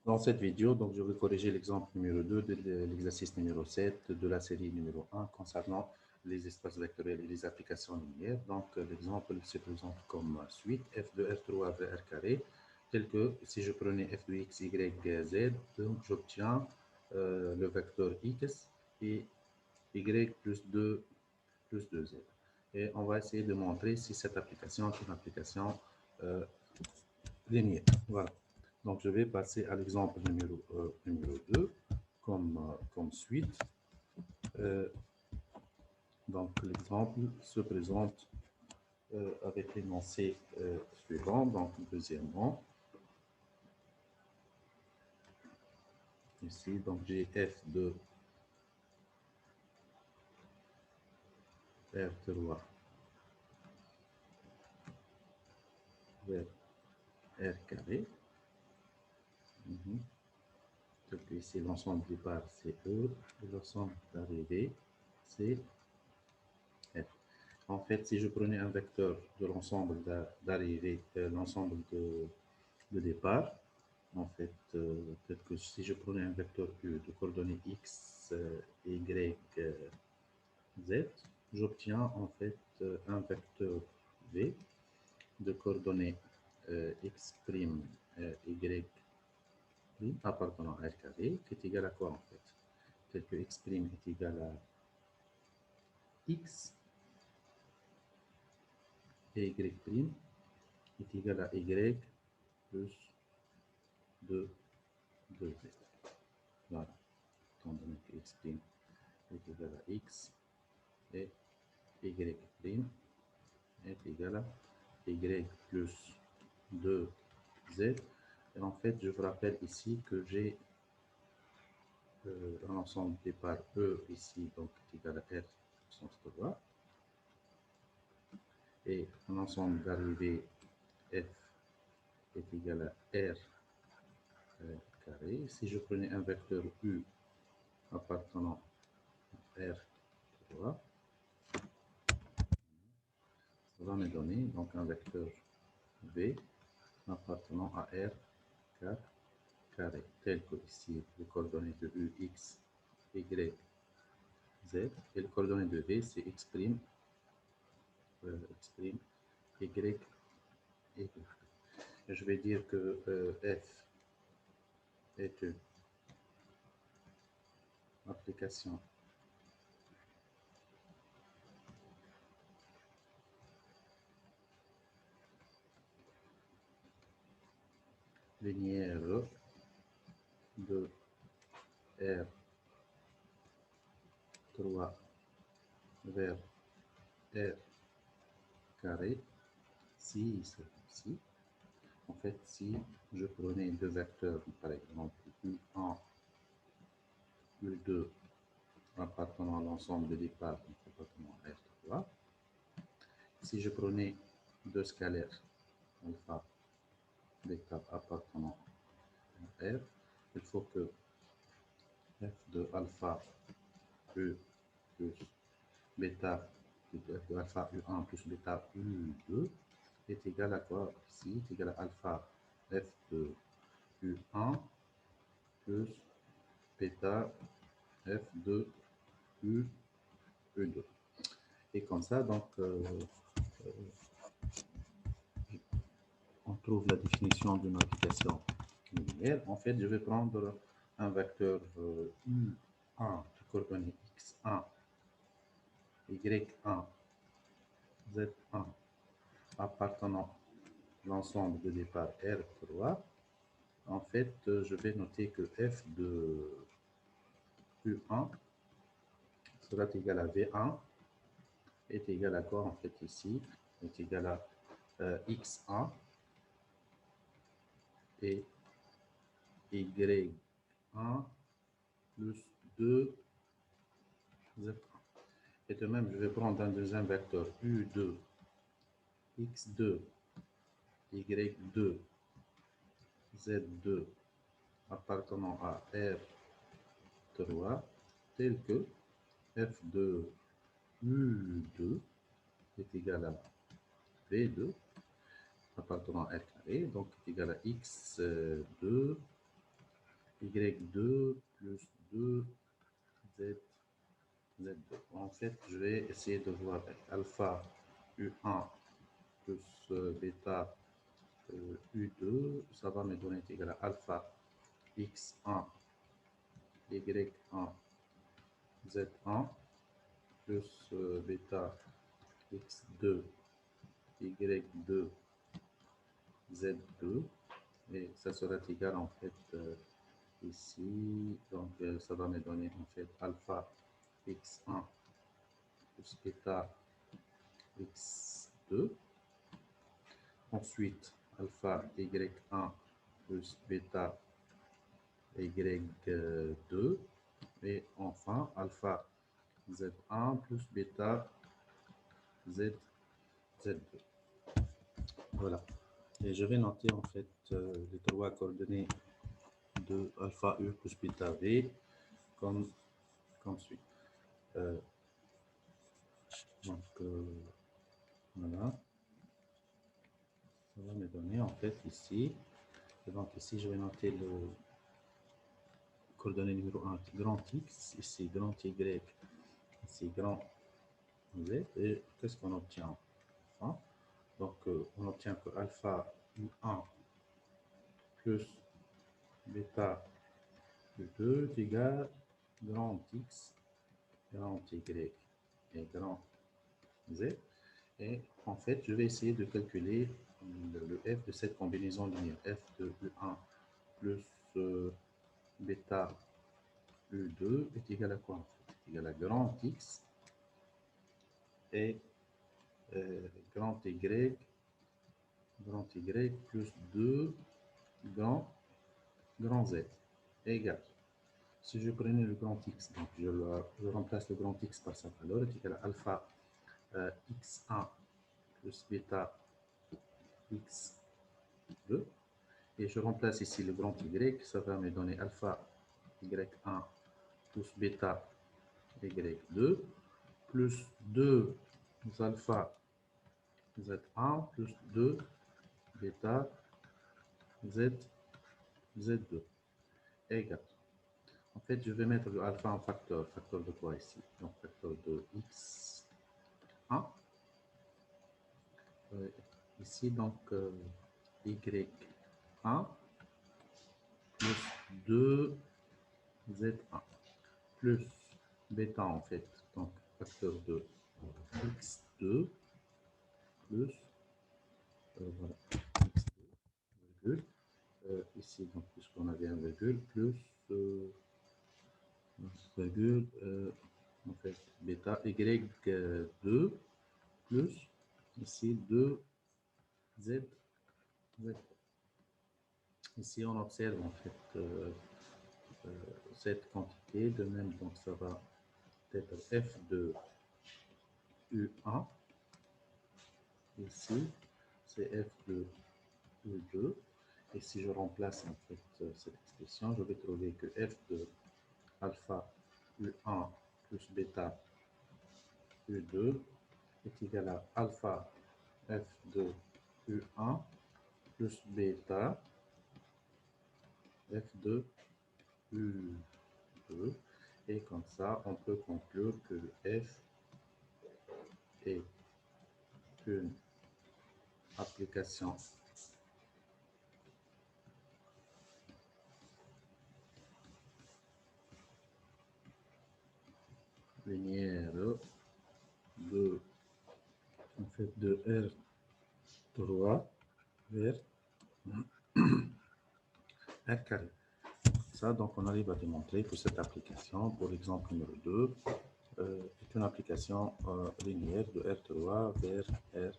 Dans cette vidéo, donc, je vais corriger l'exemple numéro 2 de l'exercice numéro 7 de la série numéro 1 concernant les espaces vectoriels et les applications linéaires. Donc, l'exemple se présente comme suite, f de r3 vers r carré, tel que si je prenais f de x, y, z, donc j'obtiens le vecteur x et y plus 2z. Et on va essayer de montrer si cette application est une application linéaire. Voilà. Donc, je vais passer à l'exemple numéro 2 comme suite. Donc, l'exemple se présente avec l'énoncé suivant. Donc, deuxièmement, ici, donc j'ai f de R3 vers R carré. Donc, ici, l'ensemble du départ, c'est E, et l'ensemble d'arrivée, c'est F. En fait, si je prenais un vecteur de l'ensemble d'arrivée, l'ensemble de départ, en fait, peut-être que si je prenais un vecteur U de coordonnées X, Y, Z, j'obtiens en fait un vecteur V de coordonnées X', Y' appartenant à R carré, qui est égal à quoi en fait? Tel que X' est égal à X et Y' est égal à Y plus 2 Z. Voilà. Étant donné que X' est égal à X et Y' est égal à Y plus 2Z. Et en fait, je vous rappelle ici que j'ai un ensemble de départ E ici, donc est égal à R au sens droit, et un ensemble d'arrivée F est égal à R carré. Si je prenais un vecteur U appartenant à R droit, ça va me donner donc un vecteur V appartenant à R carré, tel que ici les coordonnées de U, X, Y, Z, et les coordonnées de V, c'est X', Y, et je vais dire que F est une application linéaire de R3 vers R carré si, si, en fait, si je prenais deux vecteurs, par exemple U1, U2, appartenant à l'ensemble de départ, appartenant à R3, si je prenais deux scalaires, alpha, bêta, appartenant à R, il faut que f de alpha U plus bêta, f de alpha U1 plus bêta U2 est égal à quoi ici? Est égal à alpha f de U1 plus bêta f de U2. Et comme ça, donc, on trouve la définition d'une application linéaire. En fait, je vais prendre un vecteur U1 de coordonnées X1, Y1, Z1 appartenant à l'ensemble de départ R3. En fait, je vais noter que f de U1 sera égal à V1 est égal à quoi en fait ici? Est égal à X1 et Y1 plus 2 Z1. Et de même, je vais prendre un deuxième vecteur U2, X2, Y2, Z2 appartenant à R3 tel que f de U2 est égal à V2 appartenant à R carré, donc est égal à X2 Y2 plus 2 Z, Z2. En fait, je vais essayer de voir alpha U1 plus bêta U2, ça va me donner égal à alpha X1, Y1, Z1 plus bêta X2, Y2, Z2, et ça sera égal en fait ici, donc ça va me donner en fait alpha X1 plus bêta X2, ensuite alpha Y1 plus bêta Y2, et enfin alpha Z1 plus bêta Z2. Voilà. Et je vais noter en fait les trois coordonnées de alpha U plus bêta V comme suit. Donc voilà. Ça va me donner en fait ici. Et donc ici, je vais noter le coordonnée numéro 1, grand X, ici grand Y, ici grand Z. Et qu'est-ce qu'on obtient? Hein? Donc on obtient que alpha U1 plus bêta U2 est égal grand X, grand Y et grand Z. Et en fait, je vais essayer de calculer le f de cette combinaison linéaire. F de U1 plus bêta U2 est égal à quoi? Est égal à grand X et grand Y plus 2 grand Z égale. Si je prenais le grand X, donc je remplace le grand X par sa valeur, est égal à alpha X1 plus bêta X2. Et je remplace ici le grand Y, ça va me donner alpha Y1 plus bêta Y2 plus 2 alpha Z1 plus 2 bêta Z2 égale. En fait, je vais mettre le alpha en facteur. Facteur de quoi ici? Donc, facteur de X1. Ici, donc, Y1 plus 2 Z1 plus bêta en fait. Donc, facteur de X2 plus, voilà, X2, virgule. Ici, donc, puisqu'on avait un virgule, plus virgule, en fait, bêta Y2 plus, ici, 2 Z. Ici, on observe en fait cette quantité, de même, donc ça va être F de U1. Ici, c'est F de U2. Et si je remplace en fait cette expression, je vais trouver que F de alpha U1 plus bêta U2 est égal à alpha F de U1 plus bêta F de U2. Et comme ça, on peut conclure que F est une application linéaire de, en fait, de R3 vers R carré. Ça, donc, on arrive à démontrer que cette application, pour l'exemple numéro 2, est une application linéaire de R3 vers R